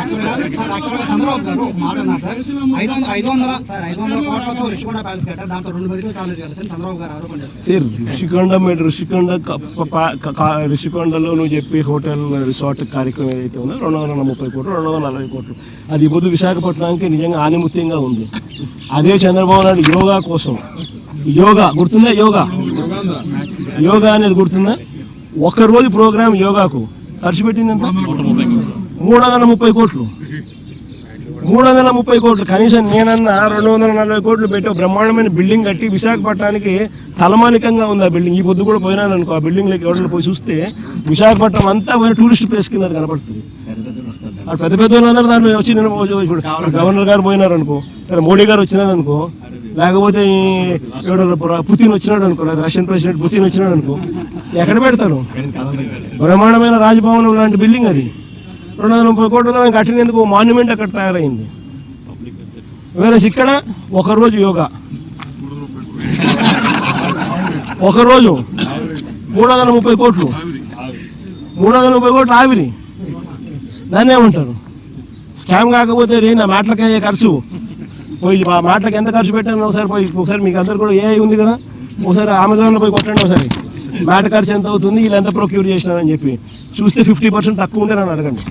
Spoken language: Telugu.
యాక్చువల్గా చంద్రబాబు గారు ఒక మాట అన్నారు సార్, 500 కోట్లతో రిషికొండ ప్యాలెస్ కట్టారు, దాంతో 2 మెడికల్ కాలేజ్ కట్టారు చంద్రబాబు గారు ఆరోపణ చేస్తారు. రిషికొండలో నువ్వు చెప్పి హోటల్ రిసార్ట్ కార్యక్రమం ఏదైతే ఉందో 230 కోట్లు 240 కోట్లు అది పొద్దు విశాఖపట్నానికి నిజంగా ఆనిముత్యంగా ఉంది. అదే చంద్రబాబు నాయుడు యోగా కోసం, యోగా గుర్తుందా, యోగా అనేది గుర్తుందా, ఒక్కరోజు ప్రోగ్రామ్ యోగాకు ఖర్చు పెట్టిందంత 330 కోట్లు. 330 కోట్లు కనీసం నేనన్నా 240 కోట్లు పెట్టి బ్రహ్మాండమైన బిల్డింగ్ కట్టి విశాఖపట్నానికి తలమానికంగా ఉంది ఆ బిల్డింగ్. ఈ పొద్దు కూడా పోయినాను అనుకో, ఆ బిల్డింగ్లోకి ఎవరైనా పోయి చూస్తే విశాఖపట్నం అంతా పోయిన టూరిస్ట్ ప్లేస్ కింద కనపడుతుంది. పెద్ద పెద్ద వాళ్ళందరూ దాంట్లో వచ్చి గవర్నర్ గారు పోయినారు అనుకో, లేదా మోడీ గారు వచ్చినారు అనుకో, లేకపోతే పుతిన్ వచ్చినాడు అనుకో, లేదా రష్యన్ ప్రెసిడెంట్ పుతిన్ వచ్చినాడు అనుకో, ఎక్కడ పెడతారు? బ్రహ్మాండమైన రాజభవనం లాంటి బిల్డింగ్ అది 230 కోట్లతో కట్టినందుకు మాన్యుమెంట్ అక్కడ తయారైంది. వేరే ఇక్కడ ఒకరోజు యోగా, ఒకరోజు 330 కోట్లు, 330 కోట్లు ఆవిరి. దాన్ని ఏమంటారు? స్కామ్ కాకపోతే అది నా మాటలకి అయ్యే ఖర్చు. పోయి ఆ మాటలకు ఎంత ఖర్చు పెట్టాను ఒకసారి మీకు అందరు కూడా ఏఐ ఉంది కదా, ఒకసారి అమెజాన్లో పోయి కొట్టండి, ఒకసారి మ్యాట్ ఖర్చు ఎంత అవుతుంది, వీళ్ళు ఎంత ప్రొక్యూర్ చేసినారని చెప్పి చూస్తే 50% తక్కువ ఉంటే నన్ను అడగండి.